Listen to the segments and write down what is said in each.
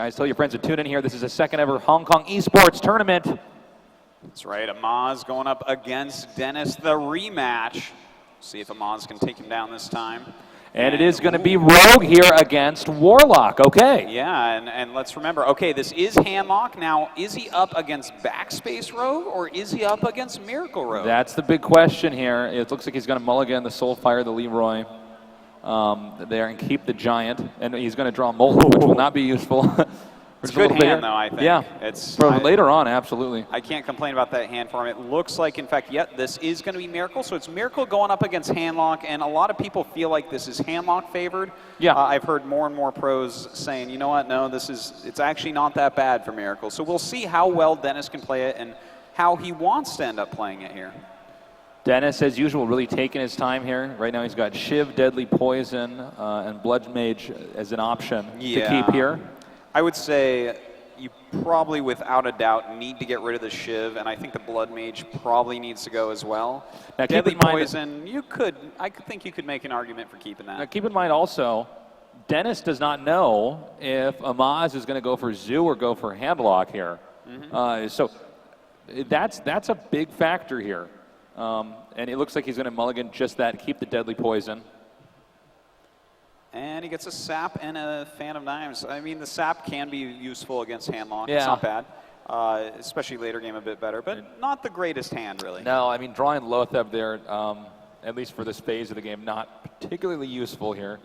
Guys, tell your friends to tune in here. This is the second ever Hong Kong Esports tournament. That's right. Amaz going up against Dennis, the rematch. See if Amaz can take him down this time. And it is going to be Rogue here against Warlock. Okay. Yeah, and let's remember, okay, this is handlock. Now, is he up against Backspace Rogue, or is he up against Miracle Rogue? That's the big question here. It looks like he's going to mulligan the Soulfire, the Leroy there, and keep the Giant. And he's going to draw Molten, which will not be useful. It's a good hand, though, I think. Yeah, later on, absolutely. I can't complain about that hand for him. It looks like, in fact, this is going to be Miracle. So it's Miracle going up against handlock, and a lot of people feel like this is handlock favored. Yeah. I've heard more and more pros saying, you know what, no, it's actually not that bad for Miracle. So we'll see how well Dennis can play it and how he wants to end up playing it here. Dennis, as usual, really taking his time here. Right now he's got Shiv, Deadly Poison, and Blood Mage as an option to keep here. I would say you probably, without a doubt, need to get rid of the Shiv, and I think the Blood Mage probably needs to go as well. Now, Deadly Poison, I think you could make an argument for keeping that. Now, keep in mind also, Dennis does not know if Amaz is going to go for Zoo or go for Handlock here. So that's a big factor here. And it looks like he's going to mulligan just that, keep the Deadly Poison. And he gets a Sap and a Fan of Knives. I mean, the Sap can be useful against handlock. Yeah. It's not bad. Especially later game a bit better, but not the greatest hand, really. No, I mean, drawing Lotheb there, at least for this phase of the game, not particularly useful here.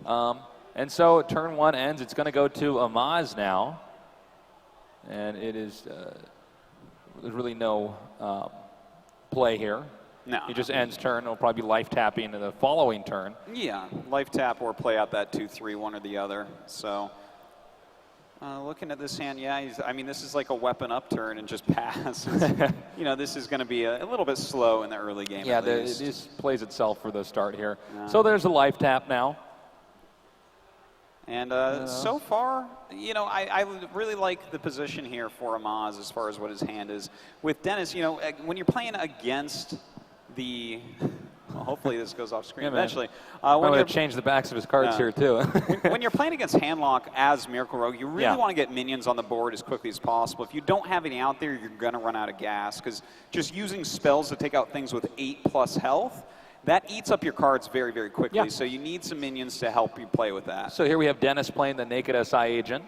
And so turn one ends. It's going to go to Amaz now. And it is, there's really no play here. No. He just ends turn. It'll probably be life tapping in the following turn. Yeah, life tap or play out that 2-3, one or the other. So looking at this hand, yeah, I mean, this is like a weapon up turn and just pass. You know, this is going to be a little bit slow in the early game. Yeah, it just plays itself for the start here. So there's a life tap now. And so far, you know, I really like the position here for Amaz as far as what his hand is. With Dennis, you know, when you're playing against the, well, hopefully this goes off screen eventually. I'm going to change the backs of his cards here too. When you're playing against handlock as Miracle Rogue, you really want to get minions on the board as quickly as possible. If you don't have any out there, you're going to run out of gas, because just using spells to take out things with 8+ health, that eats up your cards very, very quickly. So you need some minions to help you play with that. So here we have Dennis playing the Naked SI Agent,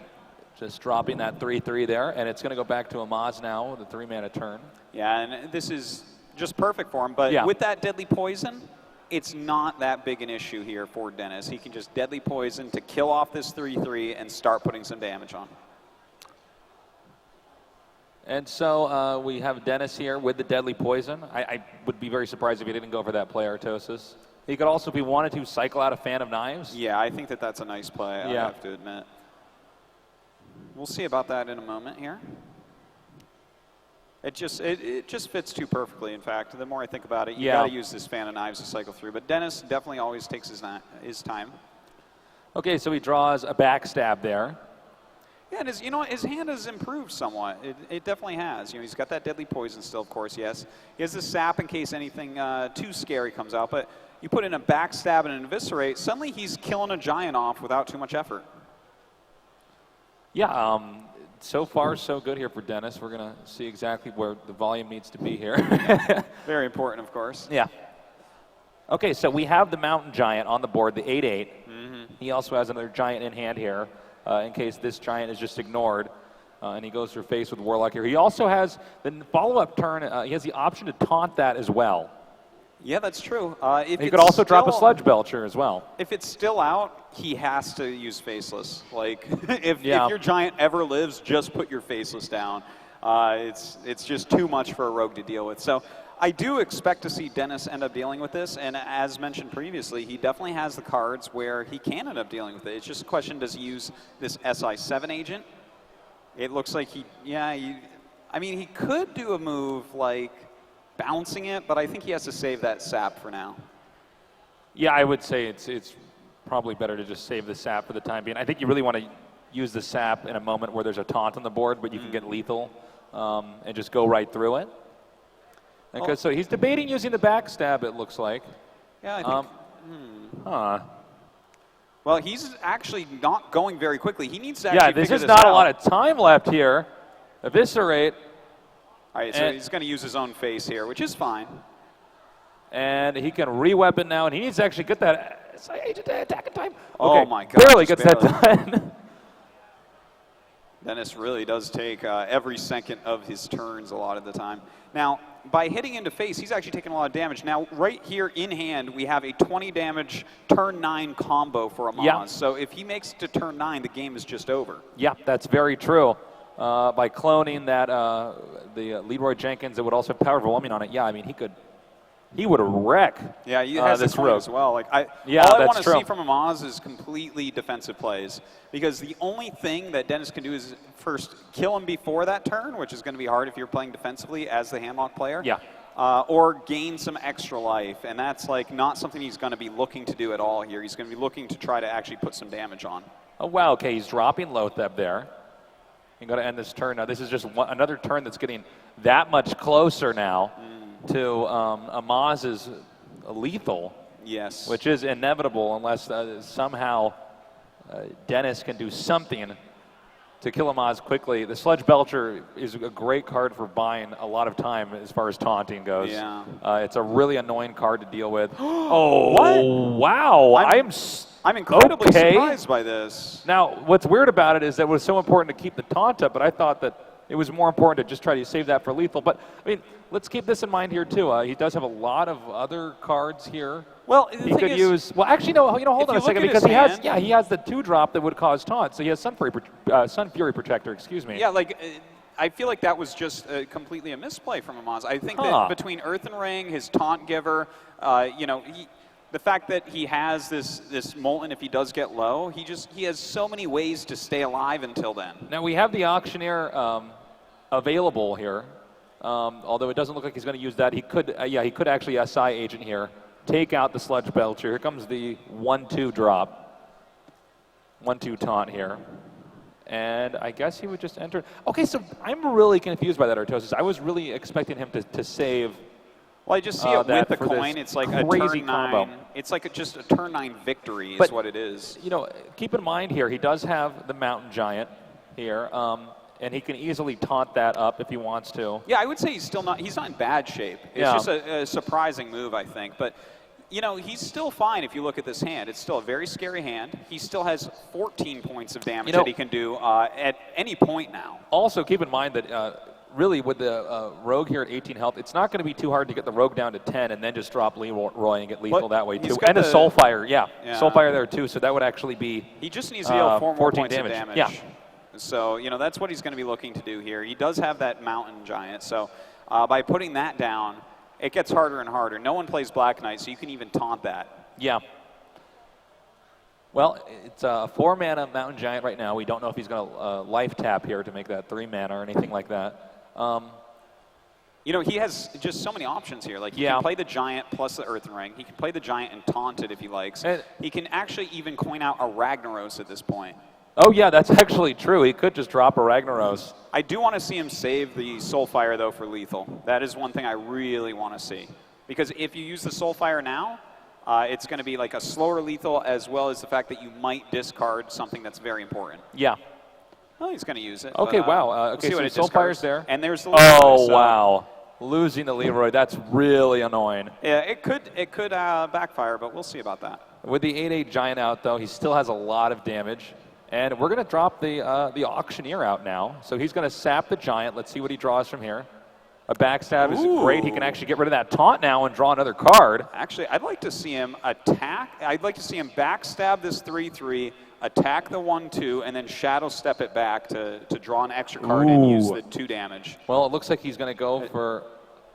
just dropping that 3/3 there, and it's going to go back to Amaz now with a 3-mana turn. Yeah, and this is just perfect for him. But with that Deadly Poison, it's not that big an issue here for Dennis. He can just Deadly Poison to kill off this 3/3 and start putting some damage on. And so we have Dennis here with the Deadly Poison. I would be very surprised if he didn't go for that play, Artosis. He could also, if he wanted to, cycle out a Fan of Knives. Yeah, I think that's a nice play, I have to admit. We'll see about that in a moment here. It just fits too perfectly, in fact. The more I think about it, you got to use this Fan of Knives to cycle through. But Dennis definitely always takes his time. Okay, so he draws a backstab there. Yeah, and you know what? His hand has improved somewhat. It definitely has. You know, he's got that Deadly Poison still, of course, yes. He has the Sap in case anything too scary comes out. But you put in a backstab and an Eviscerate, suddenly he's killing a Giant off without too much effort. Yeah, so far so good here for Dennis. We're going to see exactly where the volume needs to be here. Very important, of course. Yeah. Okay, so we have the Mountain Giant on the board, the 8/8. He also has another Giant in hand here, in case this Giant is just ignored. And he goes for face with Warlock here. He also has the follow-up turn. He has the option to taunt that as well. Yeah, that's true. He could also drop a Sludge Belcher as well. If it's still out, he has to use Faceless. Like, if your Giant ever lives, just put your Faceless down. It's just too much for a Rogue to deal with. So I do expect to see Dennis end up dealing with this, and as mentioned previously, he definitely has the cards where he can end up dealing with it. It's just a question, does he use this SI7 agent? It looks like I mean, he could do a move like bouncing it, but I think he has to save that Sap for now. Yeah, I would say it's probably better to just save the Sap for the time being. I think you really want to use the Sap in a moment where there's a taunt on the board, but you can get lethal and just go right through it. Okay, so he's debating using the backstab, it looks like. Yeah, I think. Well, he's actually not going very quickly. He needs to actually this figure is not out. a lot of time left here. Eviscerate. All right, so he's going to use his own face here, which is fine. And he can re-weapon now, and he needs to actually get that agent attack in time. Oh, okay, my God. Barely gets that done. Dennis really does take every second of his turns a lot of the time. Now, by hitting into face, he's actually taking a lot of damage. Now, right here in hand, we have a 20 damage turn 9 combo for Amaz. Yeah. So if he makes it to turn 9, the game is just over. Yeah, that's very true. By cloning that, the Leroy Jenkins, it would also have power overwhelming on it. Yeah, I mean, he would wreck Yeah, he has this this rogue rogue. as well. Like all I that's want to true. see from Amaz is completely defensive plays, because the only thing that Dennis can do is first kill him before that turn, which is going to be hard if you're playing defensively as the handlock player. Yeah. Or gain some extra life, and that's like not something he's going to be looking to do at all here. He's going to be looking to try to actually put some damage on. Oh, wow, okay, he's dropping Lotheb there. He's going to end this turn. Now, this is just another turn that's getting that much closer now to Amaz's lethal. Yes. Which is inevitable unless somehow Dennis can do something to kill Amaz quickly. The Sludge Belcher is a great card for buying a lot of time as far as taunting goes. Yeah. It's a really annoying card to deal with. Oh, What? wow. I'm incredibly okay. surprised by this. Now, what's weird about it is that it was so important to keep the taunt up, but I thought that it was more important to just try to save that for lethal. But, I mean, let's keep this in mind here, too. He does have a lot of other cards here. Well, He could use, well, actually, no, hold on a second, because he has the 2-drop that would cause taunt. So he has Sun Fury Protector, excuse me. Yeah, like, I feel like that was just completely a misplay from Amaz. I think that between Earthen Ring, his Taunt Giver, the fact that he has this Molten if he does get low, he has so many ways to stay alive until then. Now, we have the Auctioneer available here, although it doesn't look like he's going to use that. He could actually SI Agent here. Take out the Sludge Belcher. Here comes the 1-2 drop. 1-2 taunt here. And I guess he would just enter. Okay, so I'm really confused by that, Artosis. I was really expecting him to save. Well, I just see it with the coin. It's like a turn 9. Combo. It's like just a turn 9 victory is what it is. You know, keep in mind here, he does have the Mountain Giant here. And he can easily taunt that up if he wants to. Yeah, I would say he's not in bad shape. It's just a surprising move, I think. But, you know, he's still fine if you look at this hand. It's still a very scary hand. He still has 14 points of damage that he can do at any point now. Also, keep in mind that really with the Rogue here at 18 health, it's not going to be too hard to get the Rogue down to 10 and then just drop Leroy and get lethal that way too. And a Soulfire, Soulfire there too, so that would actually be he just needs to deal 4 more points damage. of damage. Yeah. So, you know, that's what he's going to be looking to do here. He does have that Mountain Giant, so by putting that down, it gets harder and harder. No one plays Black Knight, so you can even taunt that. Yeah. Well, it's a 4-mana Mountain Giant right now. We don't know if he's going to life tap here to make that 3-mana or anything like that. You know, he has just so many options here. Like, he can play the Giant plus the Earthen Ring. He can play the Giant and taunt it if he likes. He can actually even coin out a Ragnaros at this point. Oh, yeah, that's actually true. He could just drop a Ragnaros. I do want to see him save the Soulfire, though, for lethal. That is one thing I really want to see. Because if you use the Soulfire now, it's going to be like a slower lethal, as well as the fact that you might discard something that's very important. Yeah. Well, he's going to use it. Okay, wow. Okay, we'll so Soulfire's there. And there's the Leroy, wow. Losing the Leroy, that's really annoying. Yeah, it could backfire, but we'll see about that. With the 8/8 Giant out, though, he still has a lot of damage. And we're going to drop the Auctioneer out now. So he's going to sap the Giant. Let's see what he draws from here. A backstab is great. He can actually get rid of that taunt now and draw another card. Actually, I'd like to see him attack. I'd like to see him backstab this 3/3, attack the 1/2, and then shadow step it back to draw an extra card and use the 2 damage. Well, it looks like he's going to go for...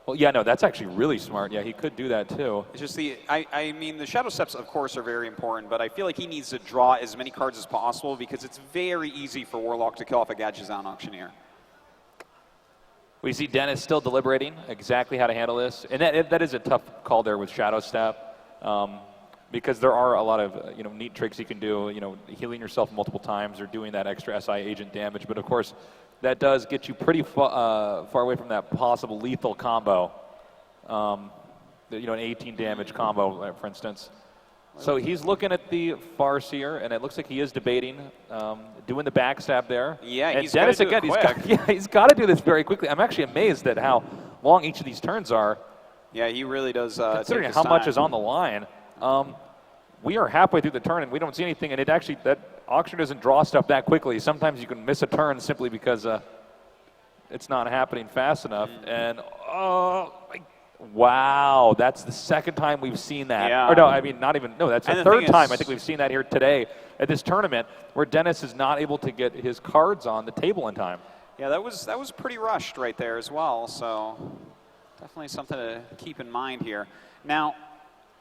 Well, yeah, no, that's actually really smart. Yeah, he could do that too. It's just I mean, the shadow steps, of course, are very important, but I feel like he needs to draw as many cards as possible because it's very easy for Warlock to kill off a Gadgetzan Auctioneer. We see Dennis still deliberating exactly how to handle this. And that is a tough call there with Shadow Step because there are a lot of neat tricks you can do, healing yourself multiple times or doing that extra SI agent damage. But, of course, that does get you pretty far away from that possible lethal combo, an 18 damage combo, for instance. So he's looking at the Farseer, and it looks like he is debating doing the backstab there. Yeah, and he's Dennis got to do it quick. he's got to do this very quickly. I'm actually amazed at how long each of these turns are. Yeah, he really does. Considering take his how much time. is on the line. We are halfway through the turn, and we don't see anything. And it actually, that auction doesn't draw stuff that quickly. Sometimes you can miss a turn simply because it's not happening fast enough. And wow, that's the second time we've seen that. Yeah. Or no, I mean not even. No, that's the third thing time is, I think we've seen that here today at this tournament, where Dennis is not able to get his cards on the table in time. Yeah, that was pretty rushed right there as well. So definitely something to keep in mind here. Now,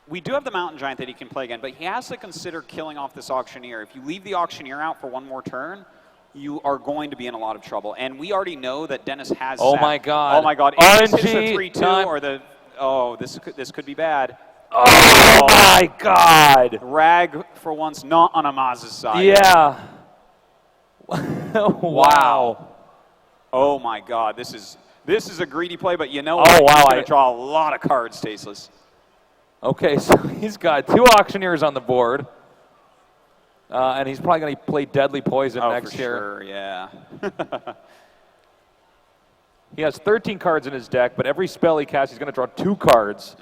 we do have the Mountain Giant that he can play again, but he has to consider killing off this Auctioneer. If you leave the Auctioneer out for one more turn, you are going to be in a lot of trouble. And we already know that Dennis has. Oh my God! Oh my God! If this hits a 3-2 or this could be bad. Oh my God! Rag for once not on Amaz's side. Yeah. Wow. Oh my God! This is a greedy play, but you know what? Oh wow! He's going to draw a lot of cards, Tasteless. Okay, so he's got 2 Auctioneers on the board. And he's probably going to play Deadly Poison next year. Sure, yeah. He has 13 cards in his deck, but every spell he casts, he's going to draw 2 cards.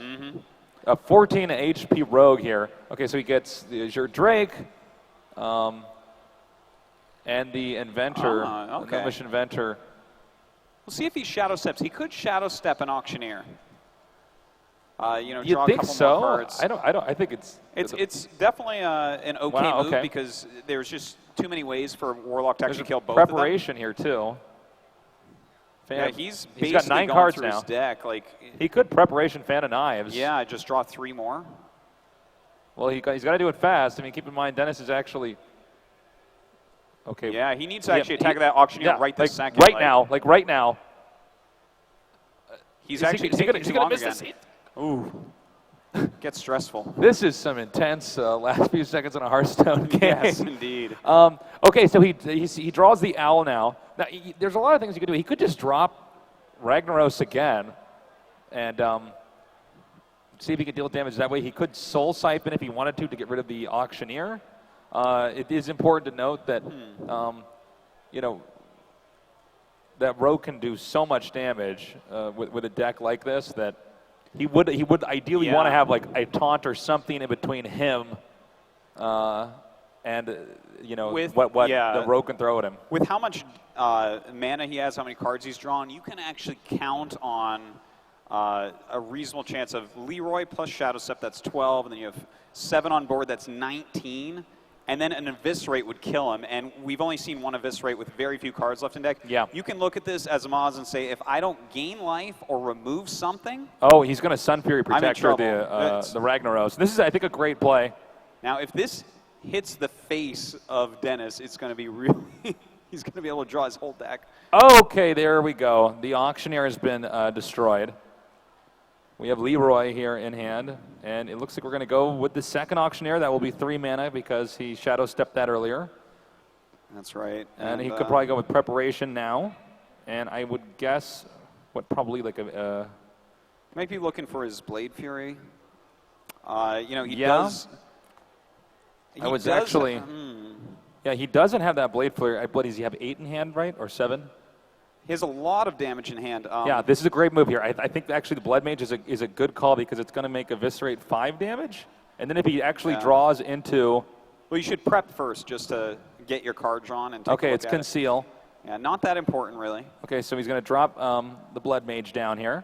A 14 HP Rogue here. Okay, so he gets the Azure Drake and the Inventor, the Gnomish Inventor. We'll see if he Shadow Steps. He could Shadow Step an Auctioneer. You draw think a couple so? more cards. I think it's definitely an okay move because there's just too many ways for Warlock to actually kill both preparation here too. Yeah, he's got 9 cards through now. his deck. He could preparation Fan of Knives. Yeah, just draw 3 more. Well, he's got to do it fast. I mean, keep in mind Dennis is actually okay. Yeah, he needs to actually attack that Auctioneer right this second. Right now. He's actually going to miss this. Ooh. Gets stressful. This is some intense last few seconds in a Hearthstone game. Yes, indeed. Okay, so he draws the Owl now. Now, there's a lot of things he could do. He could just drop Ragnaros again and see if he can deal damage that way. He could Soul Siphon if he wanted to get rid of the Auctioneer. It is important to note that, that Rogue can do so much damage with a deck like this that he would ideally want to have like a taunt or something in between him and what the Rogue can throw at him. With how much mana he has, how many cards he's drawn, you can actually count on a reasonable chance of Leroy plus Shadow Step, that's 12, and then you have 7 on board, that's 19. And then an Eviscerate would kill him, and we've only seen one Eviscerate with very few cards left in deck. Yeah. You can look at this as Amaz and say, if I don't gain life or remove something... Oh, he's going to Sun Fury Protector the Ragnaros. This is, I think, a great play. Now, if this hits the face of Dennis, it's going to be really... he's going to be able to draw his whole deck. Okay, there we go. The Auctioneer has been destroyed. We have Leroy here in hand, and it looks like we're going to go with the second Auctioneer. That will be 3 mana because he Shadow Stepped that earlier. That's right. And he could probably go with Preparation now, and I would guess probably like a... Might be looking for his Blade Fury. He does... Yeah, he doesn't have that Blade Fury. What does he have, 8 in hand, right, or 7? He has a lot of damage in hand. Yeah, this is a great move here. I think actually the Blood Mage is a good call because it's going to make Eviscerate 5 damage. And then if he actually draws into... Well, you should prep first just to get your card drawn and take a look it's at Conceal. Yeah, not that important, really. Okay, so he's going to drop the Blood Mage down here.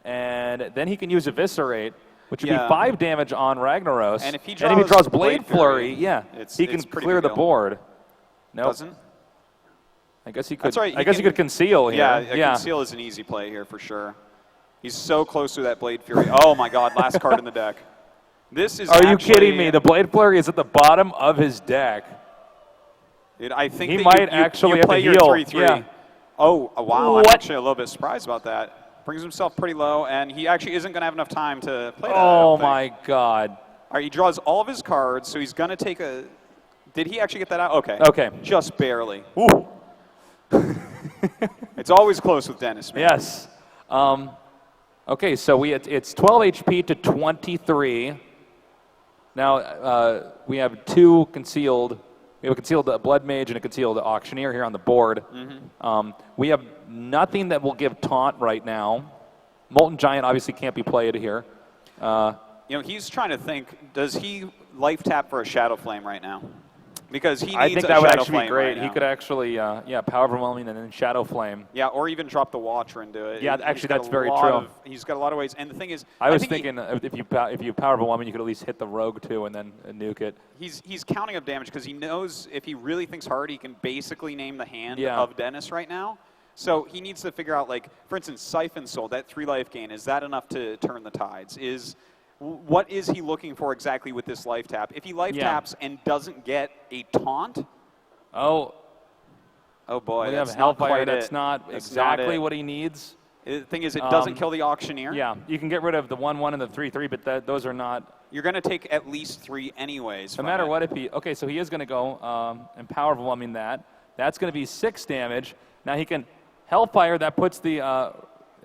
And then he can use Eviscerate, which would be 5 damage on Ragnaros. And if he draws Blade Flurry, he can clear the board. Nope. Doesn't? I guess he could. That's right. I guess he could Conceal here. Yeah, Conceal is an easy play here for sure. He's so close to that Blade Fury. Oh my God! Last card in the deck. This is. Are you kidding me? The Blade Flurry is at the bottom of his deck. I think he might actually have play to heal. Your 3/3. Yeah. Oh wow! What? I'm actually a little bit surprised about that. Brings himself pretty low, and he actually isn't going to have enough time to play that. Oh my God! All right, he draws all of his cards, so he's going to take a. Did he actually get that out? Okay. Okay. Just barely. Ooh. It's always close with Dennis, man. Yes. Okay, so it's 12 HP to 23. Now, we have two concealed. We have a concealed Blood Mage and a concealed Auctioneer here on the board. We have nothing that will give taunt right now. Molten Giant obviously can't be played here. He's trying to think, does he life tap for a Shadow Flame right now? Because he needs I think a that would Shadow actually be Flame great. right He now. could actually, Power Overwhelming and then Shadow Flame. Yeah, or even drop the Watcher into it. Yeah, actually, that's very true. He's got a lot of ways. And the thing is, I was thinking if you Power Overwhelming, you could at least hit the Rogue too and then nuke it. He's counting up damage because he knows if he really thinks hard, he can basically name the hand of Dennis right now. So he needs to figure out, like, for instance, Siphon Soul, that 3 life gain, is that enough to turn the tides? What is he looking for exactly with this life tap? If he life taps and doesn't get a taunt, oh boy, we that's have not Hellfire. quite That's it. not That's exactly not it. what he needs. The thing is, it doesn't kill the Auctioneer. Yeah, you can get rid of the 1/1 and the 3/3, but those are not. You're going to take at least 3 anyways. No matter what, if he so he is going to go and Power Overwhelming that. That's going to be 6 damage. Now he can Hellfire. That puts it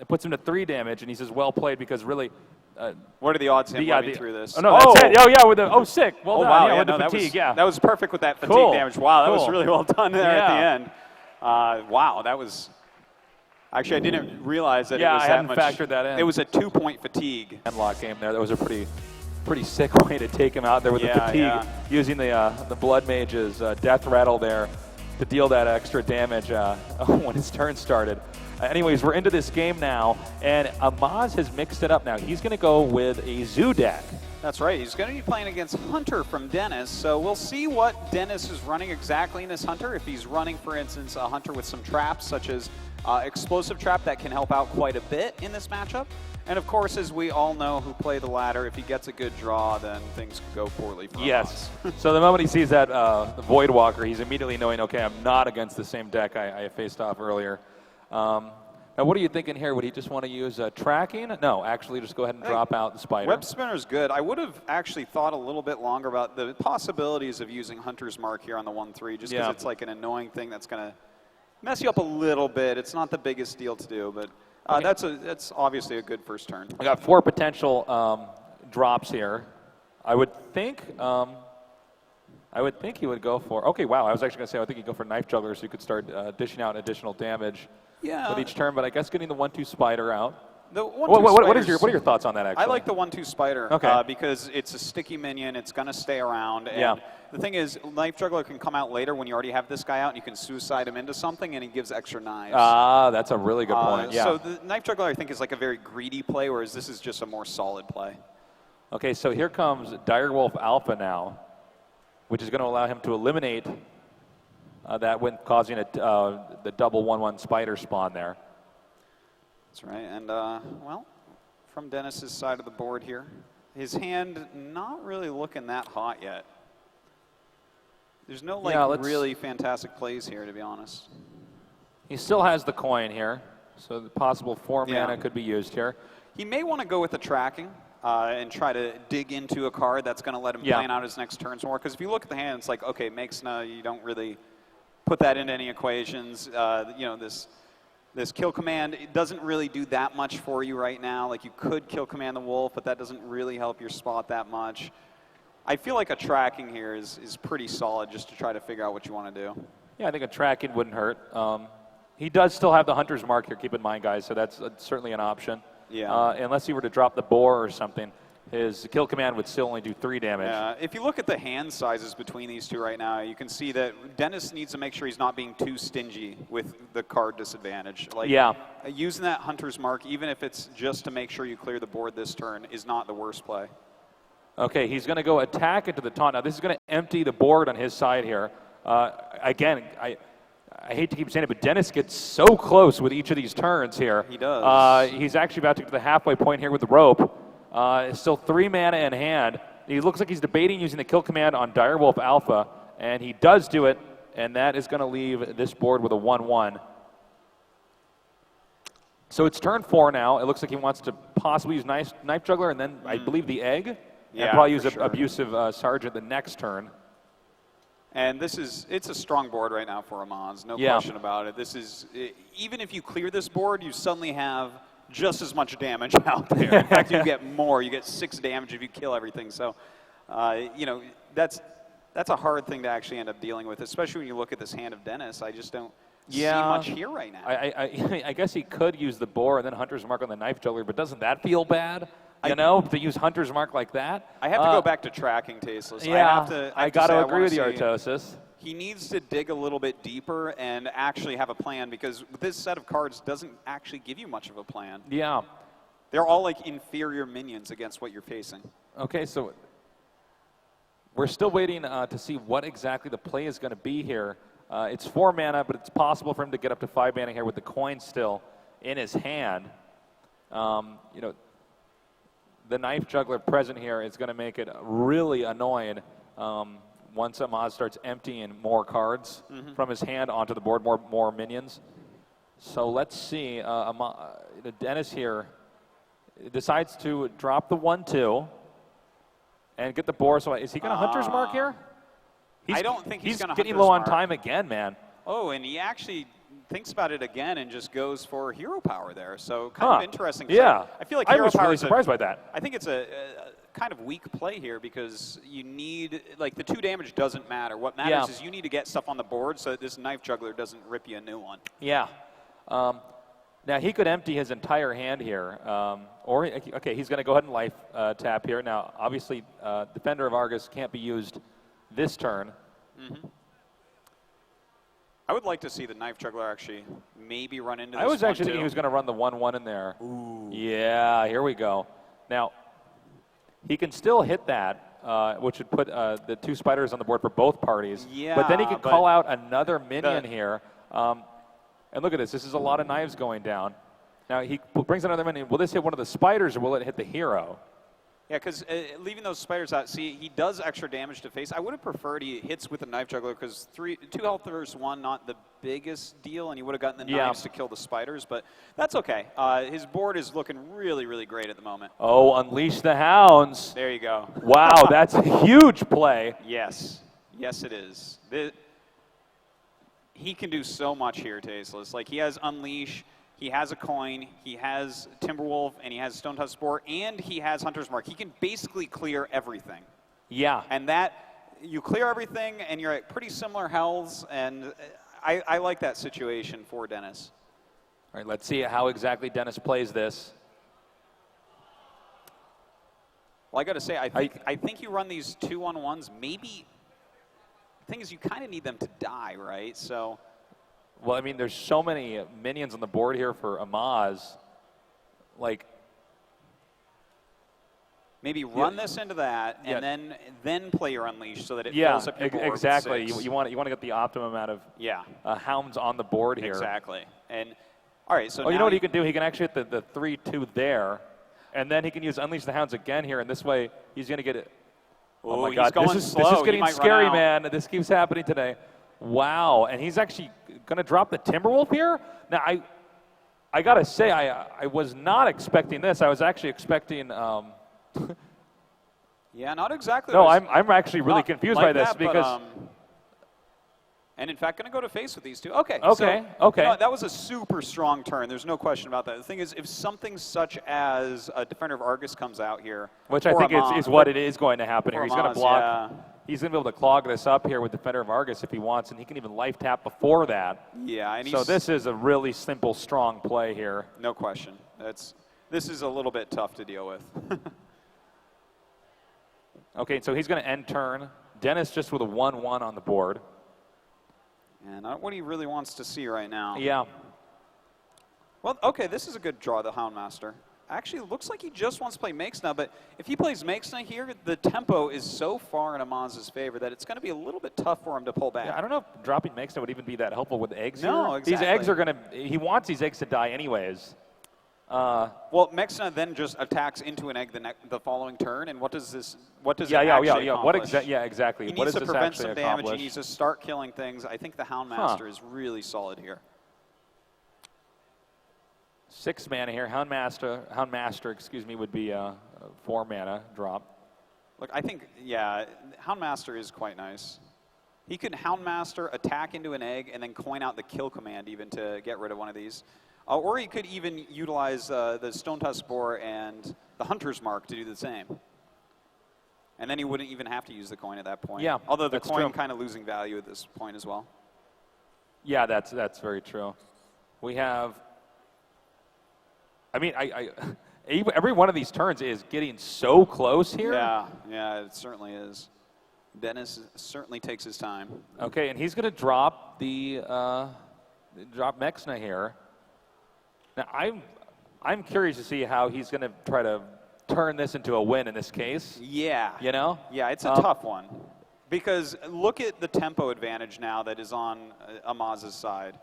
puts him to 3 damage, and he says, "Well played," because really. What are the odds of him living through this? Oh, no, that's it. Oh, yeah, with the sick. Well done. Wow, yeah, with the fatigue, that was perfect with that fatigue damage. Wow, that was really well done there at the end. Wow, that was. Actually, I didn't realize that it was that much. I hadn't factored that in. It was a 2-point fatigue. Handlock game there. That was a pretty sick way to take him out there with the fatigue, using the Blood Mage's Death Rattle there to deal that extra damage when his turn started. Anyways, we're into this game now, and Amaz has mixed it up now. He's going to go with a Zoo deck. That's right. He's going to be playing against Hunter from Dennis, so we'll see what Dennis is running exactly in this Hunter. If he's running, for instance, a Hunter with some traps, such as Explosive Trap, that can help out quite a bit in this matchup. And of course, as we all know who play the ladder, if he gets a good draw, then things could go poorly for Yes. So the moment he sees that the Void Walker, he's immediately knowing, okay, I'm not against the same deck I faced off earlier. Now, what are you thinking here? Would he just want to use tracking? No, actually, just go ahead and drop out the Spider. Web Spinner is good. I would have actually thought a little bit longer about the possibilities of using Hunter's Mark here on the 1/3, just because it's like an annoying thing that's going to mess you up a little bit. It's not the biggest deal to do, but that's obviously a good first turn. I got 4 potential drops here. I would think he would go for. Okay, wow. I was actually going to say I think he'd go for Knife Juggler, so you could start dishing out additional damage. With each turn, but I guess getting the 1/2 Spider out. What are your thoughts on that, actually? I like the 1/2 Spider because it's a sticky minion. It's going to stay around. And the thing is, Knife Juggler can come out later when you already have this guy out, and you can suicide him into something, and he gives extra knives. That's a really good point. So the Knife Juggler, I think, is like a very greedy play, whereas this is just a more solid play. Okay, so here comes Direwolf Alpha now, which is going to allow him to eliminate that when causing the double 1/1 Spider spawn there. That's right, and well, from Dennis's side of the board here, his hand not really looking that hot yet. There's no really fantastic plays here, to be honest. He still has the coin here, so the possible 4 mana could be used here. He may want to go with the tracking and try to dig into a card that's going to let him plan out his next turns more. Because if you look at the hand, it's like, okay, you don't really put that into any equations. This kill command, it doesn't really do that much for you right now. Like, you could kill command the wolf, but that doesn't really help your spot that much. I feel like a tracking here is pretty solid just to try to figure out what you want to do. Yeah, I think a tracking wouldn't hurt. He does still have the Hunter's Mark here, keep in mind, guys, so that's certainly an option. Yeah. Unless he were to drop the boar or something, his kill command would still only do 3 damage. Yeah, if you look at the hand sizes between these two right now, you can see that Dennis needs to make sure he's not being too stingy with the card disadvantage. Using that Hunter's Mark, even if it's just to make sure you clear the board this turn, is not the worst play. Okay, he's going to go attack into the taunt. Now, this is going to empty the board on his side here. Again, I hate to keep saying it, but Dennis gets so close with each of these turns here. He does. He's actually about to get to the halfway point here with the rope. Still 3 mana in hand. He looks like he's debating using the kill command on Direwolf Alpha, and he does do it, and that is going to leave this board with a 1/1. So it's turn 4 now. It looks like he wants to possibly use Knife Juggler, and then I believe the egg. Yeah, and probably use Abusive Sergeant the next turn. And it's a strong board right now for Amaz, no question about it. This is, even if you clear this board, you suddenly have just as much damage out there. In fact, you get more. You get 6 damage if you kill everything. So You know, that's a hard thing to actually end up dealing with, especially when you look at this hand of Dennis. I just don't see much here right now. I guess he could use the boar and then Hunter's Mark on the knife juggler, but doesn't that feel bad? You know, to use Hunter's Mark like that? I have to go back to tracking Tasteless. Yeah, I got to agree with you, Artosis. He needs to dig a little bit deeper and actually have a plan, because this set of cards doesn't actually give you much of a plan. Yeah. They're all like inferior minions against what you're facing. Okay, so we're still waiting to see what exactly the play is going to be here. It's 4 mana, but it's possible for him to get up to 5 mana here with the coin still in his hand. You know, the knife juggler present here is going to make it really annoying once Amaz starts emptying more cards from his hand onto the board, more minions. So let's see. Dennis here decides to drop the 1/2 and get the boar. So is he going to Hunter's Mark here? I don't think he's going to. He's getting low on time again, man. Oh, and he actually thinks about it again and just goes for hero power there. So kind of interesting. Yeah, I feel like I hero was power really surprised by that. I think it's a kind of weak play here, because you need, like, the 2 damage doesn't matter. What matters is you need to get stuff on the board so that this knife juggler doesn't rip you a new one. Yeah. Now he could empty his entire hand here, or okay, he's going to go ahead and life tap here. Now, obviously, Defender of Argus can't be used this turn. I would like to see the knife juggler actually maybe run into this. I was actually thinking he was going to run the 1/1 in there. Ooh. Yeah, here we go. Now, he can still hit that, which would put the 2 spiders on the board for both parties. Yeah, but then he can call out another minion here. And look at this. This is a lot of knives going down. Now, he brings another minion. Will this hit one of the spiders, or will it hit the hero? Yeah, because leaving those spiders out, see, he does extra damage to face. I would have preferred he hits with the knife juggler, because 2 health versus 1, not the biggest deal, and he would have gotten the knives to kill the spiders, but that's okay. His board is looking really, really great at the moment. Oh, unleash the hounds. There you go. Wow, that's a huge play. Yes. Yes, it is. He can do so much here, Tasteless. Like, he has Unleash, he has a coin, he has Timberwolf, and he has Stone Tusk Spore, and he has Hunter's Mark. He can basically clear everything. Yeah. And that, you clear everything, and you're at pretty similar healths, and I like that situation for Dennis. All right, let's see how exactly Dennis plays this. Well, I got to say, I think you run these 2/1/1s, maybe. The thing is, you kind of need them to die, right? So. Well, I mean, there's so many minions on the board here for Amaz. Like, maybe run this into that, and then play your Unleash so that it fills up your board. Exactly. With 6. You want to get the optimum amount of hounds on the board here. Exactly. And all right, so you know what he can do? He can actually hit the 3/2 there, and then he can use Unleash the Hounds again here, and this way he's going to get it. Oh my God! This is getting scary, man. This keeps happening today. Wow! And he's actually going to drop the Timberwolf here. Now I got to say I was not expecting this. I was actually expecting. Yeah, not exactly. No, I'm actually really confused by this because. And in fact, going to go to face with these 2. Okay. Okay. So, okay. You know, that was a super strong turn. There's no question about that. The thing is, if something such as a Defender of Argus comes out here, which I think is what it is going to happen here. He's going to block. Yeah. He's going to be able to clog this up here with Defender of Argus if he wants, and he can even life tap before that. Yeah. And so this is a really simple, strong play here. No question. This is a little bit tough to deal with. Okay, so he's going to end turn. Dennis just with a 1/1 on the board. And not what he really wants to see right now. Yeah. Well, okay, this is a good draw, the Houndmaster. Actually, it looks like he just wants to play Makes now, but if he plays Makes now here, the tempo is so far in Amaz's favor that it's going to be a little bit tough for him to pull back. Yeah, I don't know if dropping Makes now would even be that helpful with eggs No, here. exactly. These eggs are going to, he wants these eggs to die anyways. Well, Mexna then just attacks into an egg the following turn, and what does it accomplish? Exactly. He needs to prevent some damage. He needs to start killing things. I think the Houndmaster is really solid here. 6 mana here. Houndmaster, excuse me, would be a 4 mana drop. Look, I think, Houndmaster is quite nice. He can Houndmaster, attack into an egg, and then coin out the kill command even to get rid of one of these. Or he could even utilize the Stone Tusk Spore and the Hunter's Mark to do the same. And then he wouldn't even have to use the coin at that point. Yeah, Although the that's coin true. kind of losing value at this point as well. Yeah, that's very true. We have. I mean, every one of these turns is getting so close here. Yeah, it certainly is. Dennis certainly takes his time. Okay, and he's going to drop the drop Mexna here. Now I'm curious to see how he's going to try to turn this into a win in this case. Yeah. You know? Yeah, it's a tough one. Because look at the tempo advantage now that is on Amaz's side.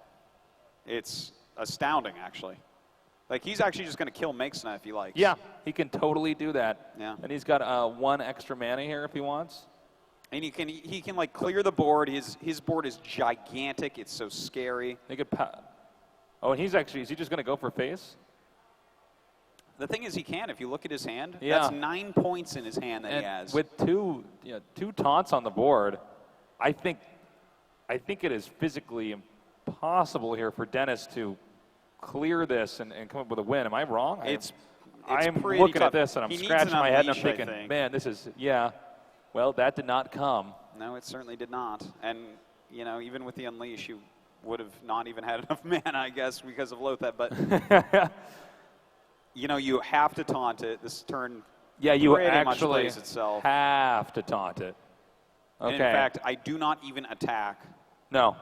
It's astounding, actually. Like, he's actually just going to kill Mexna if he likes. Yeah, he can totally do that. Yeah. And he's got 1 extra mana here if he wants. And he can like clear the board. His board is gigantic. It's so scary. They could. Oh, and is he just going to go for face? The thing is, he can. If you look at his hand, yeah. That's 9 points in his hand that and he has. With two taunts on the board, I think it is physically impossible here for Dennis to clear this and come up with a win. Am I wrong? I'm looking tough. at this and I'm scratching my head and I'm thinking, think. man, this is, yeah. Well, that did not come. No, it certainly did not. And, you know, even with the Unleash, you would have not even had enough mana, I guess, because of Lothep. But, you know, you have to taunt it. This turn you pretty much actually plays itself. have to taunt it. Okay. And in fact, I do not even attack. No.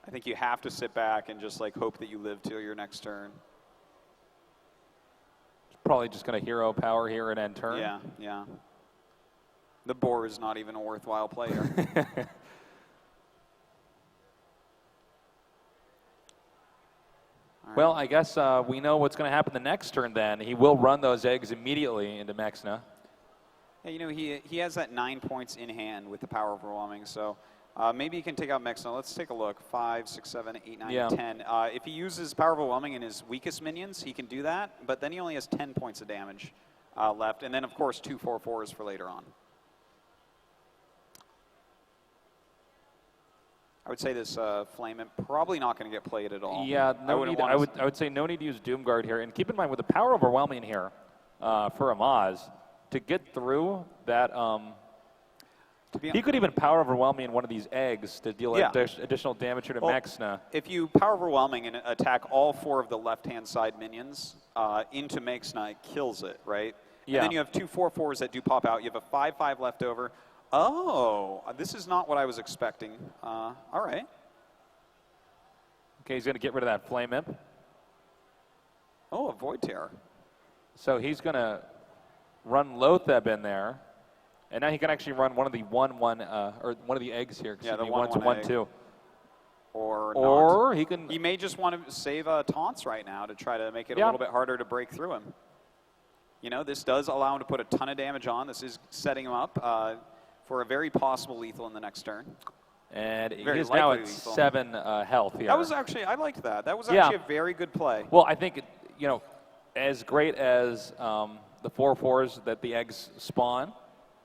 I think you have to sit back and just, like, hope that you live till your next turn. Probably just going to hero power here and end turn. Yeah. The boar is not even a worthwhile player. Well, I guess we know what's going to happen the next turn then. He will run those eggs immediately into Mexna. Yeah, you know, he has that 9 points in hand with the power overwhelming, so maybe he can take out Mexna. Let's take a look. 5, 6, 7, 8, 9, 10. If he uses power overwhelming in his weakest minions, he can do that, but then he only has 10 points of damage left, and then, of course, 2 4/4s for later on. I would say this Flame Imp probably not going to get played at all. Yeah, I would say no need to use Doomguard here. And keep in mind, with the power overwhelming here for Amaz, to get through that, he could even power overwhelming in one of these eggs to deal additional damage here to Mexna. If you power overwhelming and attack all 4 of the left-hand side minions into Mexna, it kills it, right? Yeah. And then you have 2 4/4s that do pop out. You have a 5/5 left over. Oh, this is not what I was expecting. All right. Okay, he's going to get rid of that Flame Imp. Oh, a Void Terror. So he's going to run Lothep in there. And now he can actually run one of the 1/1 or one of the eggs here. Yeah, the 1/1/2. Or he can. He may just want to save taunts right now to try to make it a little bit harder to break through him. You know, this does allow him to put a ton of damage on. This is setting him up for a very possible lethal in the next turn. And he is now at lethal. 7 health here. That was actually, I liked that. That was actually a very good play. Well, I think, you know, as great as the 4/4s that the eggs spawn,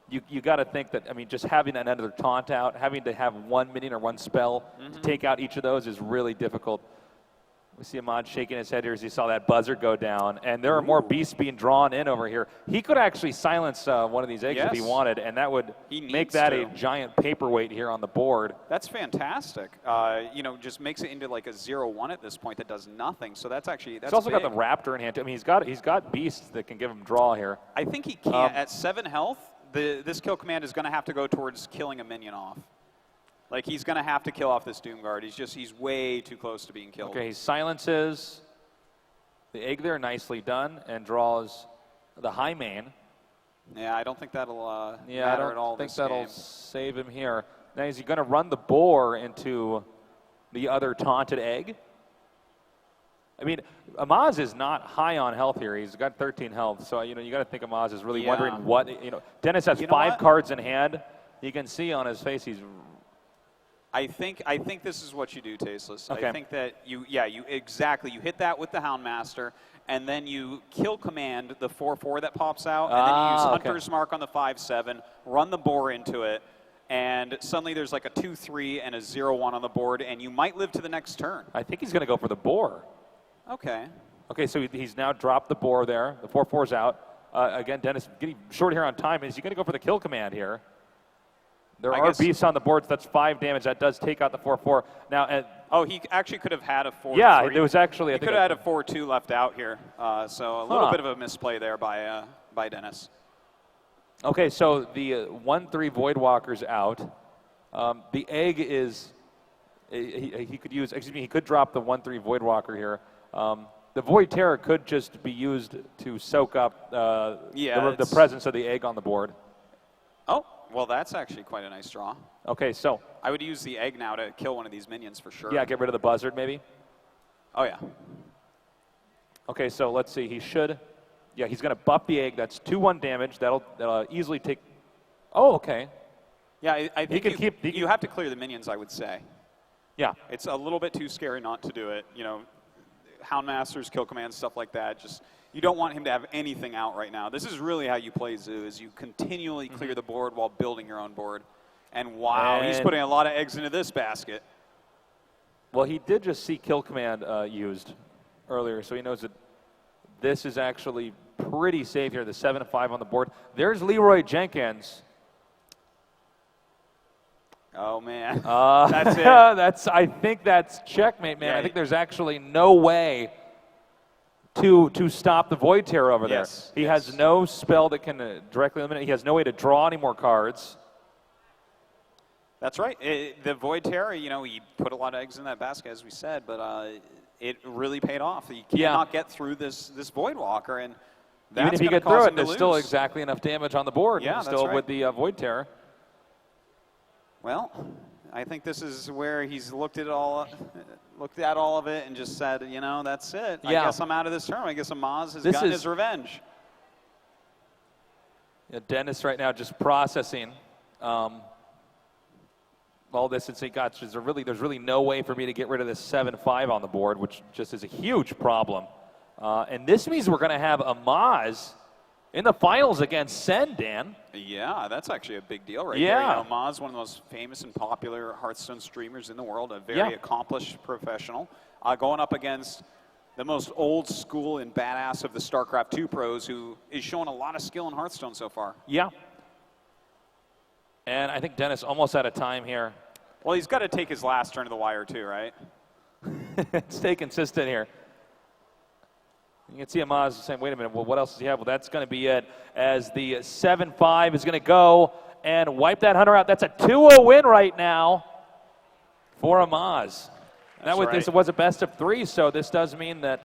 you got to think that, I mean, just having another taunt out, having to have 1 minion or 1 spell to take out each of those is really difficult. We see Amaz shaking his head here as he saw that buzzer go down. And there are more beasts being drawn in over here. He could actually silence one of these eggs if he wanted, and that would make that a giant paperweight here on the board. That's fantastic. You know, just makes it into like a 0/1 at this point that does nothing. So that's actually, that's He's also big. got the Raptor in hand. I mean, he's got beasts that can give him draw here. I think he can. At 7 health, this kill command is going to have to go towards killing a minion off. Like, he's going to have to kill off this Doomguard. He's way too close to being killed. Okay, he silences the egg there, nicely done, and draws the high main. Yeah, I don't think that'll matter at all. I don't think that'll save him here. Now, is he going to run the boar into the other taunted egg? I mean, Amaz is not high on health here. He's got 13 health, so, you know, you got to think Amaz is really wondering what, you know. Dennis has 5 cards in hand. You can see on his face he's... I think this is what you do, Tasteless. Okay. I think that you hit that with the Houndmaster, and then you kill command the 4/4 that pops out, and then you use Hunter's Mark on the 5/7, run the boar into it, and suddenly there's like a 2/3 and a 0/1 on the board, and you might live to the next turn. I think he's going to go for the boar. Okay. Okay, so he's now dropped the boar there. The 4/4's out. Again, Dennis getting short here on time. Is he going to go for the kill command here? There I are guess. beasts on the board, so that's 5 damage. That does take out the 4-4. Now, he actually could have had a 4-3. Yeah, there was actually. He could have had a 4-2 left out here. So a little bit of a misplay there by Dennis. Okay, so the 1-3 Voidwalker's out. The egg is. He could use. Excuse me. He could drop the 1-3 Voidwalker here. The Void Terror could just be used to soak up the presence of the egg on the board. Oh, well, that's actually quite a nice draw. Okay, so. I would use the egg now to kill one of these minions for sure. Yeah, get rid of the buzzard maybe. Oh, yeah. Okay, so let's see. He should. Yeah, he's going to buff the egg. That's 2-1 damage. That'll easily take. Oh, okay. Yeah, I think you have to clear the minions, I would say. Yeah. It's a little bit too scary not to do it. You know, Houndmasters, kill commands, stuff like that. Just you don't want him to have anything out right now. This is really how you play Zoo, is you continually clear the board while building your own board. And wow, he's putting a lot of eggs into this basket. Well, he did just see kill command used earlier, so he knows that this is actually pretty safe here, the 7-5 on the board. There's Leroy Jenkins. Oh, man. That's it. I think that's checkmate, man. Yeah, I think there's actually no way to stop the Void Terror over there. He has no spell that can directly eliminate. He has no way to draw any more cards. That's right. The Void Terror, you know, he put a lot of eggs in that basket, as we said, but it really paid off. You cannot get through this Void Walker, and that's even if you get through it, there's still exactly enough damage on the board. Yeah, still with the Void Terror. Well, I think this is where he's looked at all of it and just said, you know, that's it. Yeah. I guess I'm out of this tournament. I guess Amaz has gotten his revenge. Yeah, Dennis right now just processing all this and saying, gosh, there's really no way for me to get rid of this 7-5 on the board, which just is a huge problem. And this means we're going to have Amaz in the finals against Sen, Dan. Yeah, that's actually a big deal right there. You know, Amaz, one of the most famous and popular Hearthstone streamers in the world, a very accomplished professional, going up against the most old school and badass of the StarCraft 2 pros, who is showing a lot of skill in Hearthstone so far. Yeah. And I think Dennis almost out of time here. Well, he's got to take his last turn of the wire too, right? Stay consistent here. You can see Amaz saying, wait a minute, well, what else does he have? Well, that's going to be it, as the 7-5 is going to go and wipe that Hunter out. That's a 2-0 win right now for Amaz. This was a best of 3, so this does mean that